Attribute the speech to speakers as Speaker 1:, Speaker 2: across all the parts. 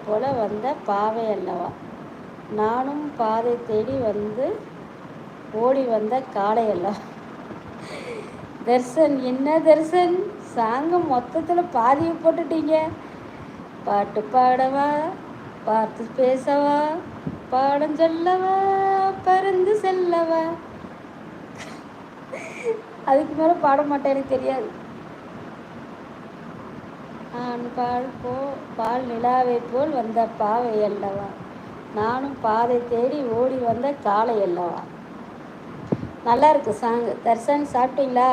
Speaker 1: போல வந்த பாவை அல்லவா, நானும் பாதை தேடி வந்து ஓடி வந்த காளை அல்லவா. தர்சன், என்ன தர்சன், சாங்கம் மொத்தத்தில் பாதியை போட்டுட்டீங்க. பாட்டு பாடவா, பார்த்து பேசவா, பாடம் சொல்லவா, பறந்து செல்லவா. அதுக்கு மேலே பாட மாட்டேன், எனக்கு தெரியாது. பால் நிலாவை போல் வந்த பாவை அல்லவா, நானும் பாதை தேடி ஓடி வந்த காளை அல்லவா. நல்லா இருக்கு சாங்கு. தர்சன், சாப்பிட்டீங்களா?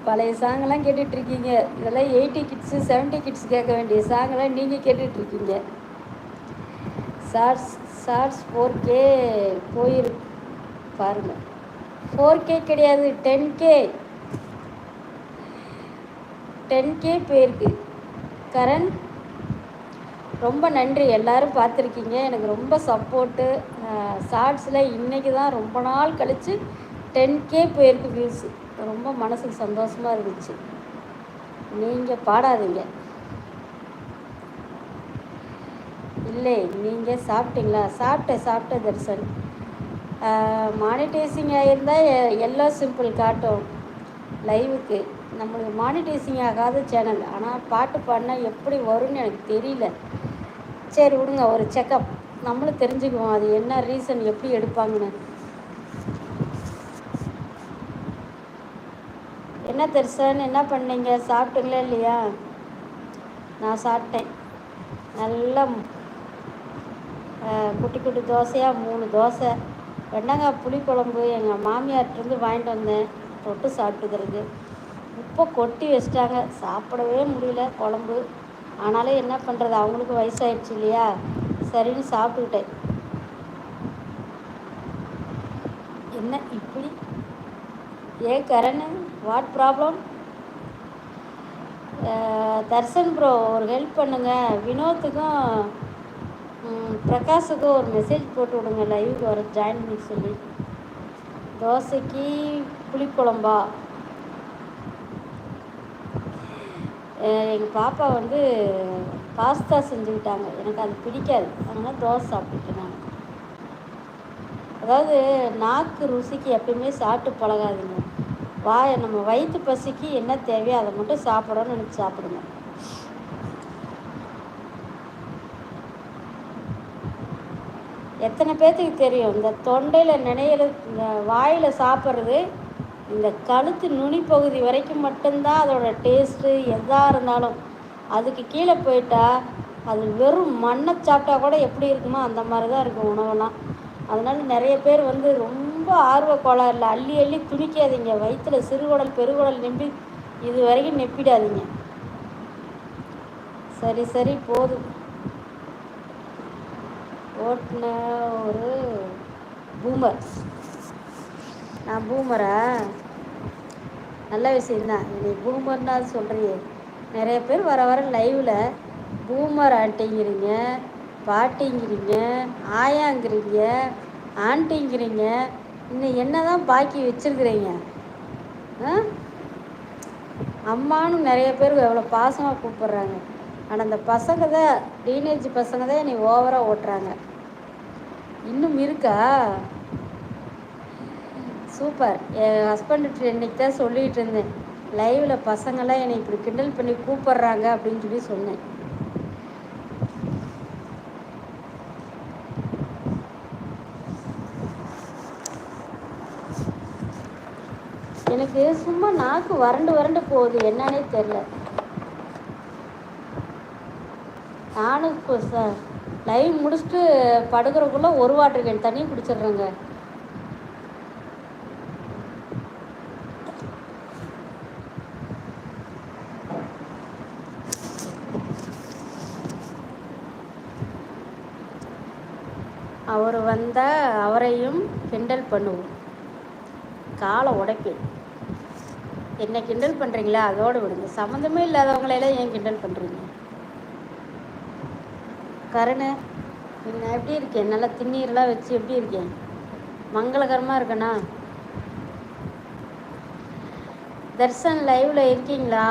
Speaker 1: பழைய சாங்கெல்லாம் கேட்டுட்ருக்கீங்க. இதெல்லாம் 80 கிட்ஸு 70 கிட்ஸ் கேட்க வேண்டிய சாங்கெல்லாம் நீங்கள் கேட்டுட்ருக்கீங்க. ஷார்ட்ஸ் 4K போயிருக்கு பாருங்கள். 4K கிடையாது, 10K போயிருக்கு. கரண், ரொம்ப நன்றி. எல்லோரும் பார்த்துருக்கீங்க, எனக்கு ரொம்ப சப்போர்ட்டு. ஷார்ட்ஸில் இன்றைக்கி தான் ரொம்ப நாள் கழித்து 10K போயிருக்கு வியூஸு. ரொம்ப மனசுக்கு சந்தோஷமாக இருந்துச்சு. நீங்கள் பாடாதீங்க. இல்லை, நீங்கள் சாப்பிட்டீங்களா? சாப்பிட்டேன் தர்சன். மானிட்டைசிங் ஆகியிருந்தால் எல்லோ சிம்பிள் காட்டும் லைவுக்கு. நம்மளுக்கு மானிட்டைசிங் ஆகாத சேனல். ஆனால் பாட்டு பாடினா எப்படி வரும்னு எனக்கு தெரியல. சரி விடுங்க, ஒரு செக்கப் நம்மளும் தெரிஞ்சுக்குவோம் அது என்ன ரீசன், எப்படி எடுப்பாங்கன்னு. என்ன தர்சன், என்ன பண்ணீங்க? சாப்பிட்டீங்களா இல்லையா? நான் சாப்பிட்டேன். நல்லா குட்டி குட்டி தோசையாக 3 தோசை, வெண்டைக்காய் புளிக்குழம்பு எங்கள் மாமியார்கிட்டருந்து வாங்கிட்டு வந்தேன், தொட்டு சாப்பிட்டுக்கிறது. உப்பை கொட்டி வச்சிட்டாங்க, சாப்பிடவே முடியல குழம்பு. ஆனாலும் என்ன பண்ணுறது, அவங்களுக்கு வயசாகிடுச்சு இல்லையா, சரின்னு சாப்பிட்டுக்கிட்டேன். என்ன இப்படி? Karan, what problem? Darshan bro, ஒரு ஹெல்ப் பண்ணுங்கள். வினோத்துக்கும் பிரகாஷுக்கும் ஒரு மெசேஜ் போட்டு விடுங்க, லைவுக்கு வர ஜாயின் பண்ணி சொல்லி. தோசைக்கு புளிக்குழம்பா? எங்கள் பாப்பா பாஸ்தா செஞ்சுக்கிட்டாங்க, எனக்கு அது பிடிக்காது, அதனால் தோசை சாப்பிட்டுட்டேன் நான். அதாவது நாக்கு ருசிக்கு எப்பயுமே சாப்பிட்டு பழகாதுங்க. நம்ம வயிற்று பசிக்கு என்ன தேவையோ அதை மட்டும் சாப்பிடணும்னு நினச்சி சாப்பிடுங்க. எத்தனை பேர்த்துக்கு தெரியும், இந்த தொண்டையில் நினைக்கிறது, இந்த வாயில் சாப்பிட்றது, இந்த கழுத்து நுனி பகுதி வரைக்கும் மட்டும்தான் அதோட டேஸ்ட்டு. எதாக இருந்தாலும் அதுக்கு கீழே போயிட்டா அது வெறும் மண்ணை சாப்பிட்டா கூட எப்படி இருக்குமோ அந்த மாதிரி தான் இருக்கும் உணவெல்லாம். அதனால் நிறைய பேர் ரொம்ப ஆர்வ கோளாறில் அள்ளி அள்ளி துணிக்காதீங்க. வயிற்றில் சிறுகுடல் பெருகுடல் நெம்பி இது வரைக்கும் நெப்பிடாதீங்க. சரி போதும். ஓட்டுன ஒரு பூமர். நான் பூமரா? நல்ல விஷயந்தான். நீ பூமர்னா சொல்கிறியே. நிறைய பேர் வர வர லைவில் பூமர் ஆண்டிங்கிறீங்க, பாட்டிங்கிறீங்க, ஆயாங்கிறீங்க, ஆண்டிங்கிறீங்க. இன்னும் என்ன தான் பாக்கி வச்சுருக்கிறீங்க? அம்மானு நிறைய பேர் எவ்வளோ பாசமாக கூப்பிட்றாங்க. ஆனால் அந்த பசங்க தான், டீனேஜ் பசங்க தான் என்னை ஓவராக ஓட்டுறாங்க. இன்னும் இருக்கா? சூப்பர். என் ஹஸ்பண்ட்டு இன்னைக்கு தான் சொல்லிகிட்டு இருந்தேன், லைவில் பசங்கள்லாம் என்னை இப்படி கிண்டல் பண்ணி கூப்பிட்றாங்க அப்படின்னு சொல்லி சொன்னேன். எனக்கு சும்மா நாக்கு வறண்டு போகுது, என்னன்னே தெரில. நானும் இப்போ லைவ் முடிச்சுட்டு படுக்கிறக்குள்ளே ஒரு வாட்டர் கேன் தண்ணி குடிச்சிடுறேங்க. அவர் வந்தால் அவரையும் கிண்டல் பண்ணுவோம், காலை உடைப்பேன். என்ன கிண்டல் பண்ணுறீங்களா, அதோடு விடுங்க. சம்மந்தமே இல்லாதவங்களையெல்லாம் ஏன் கிண்டல் பண்ணுறீங்க? கரணு, நான் எப்படி இருக்கேன்? நல்லா திண்ணீரெலாம் வச்சு எப்படி இருக்கேன்? மங்களகரமாக இருக்கேண்ணா? தர்சன் லைவில் இருக்கீங்களா?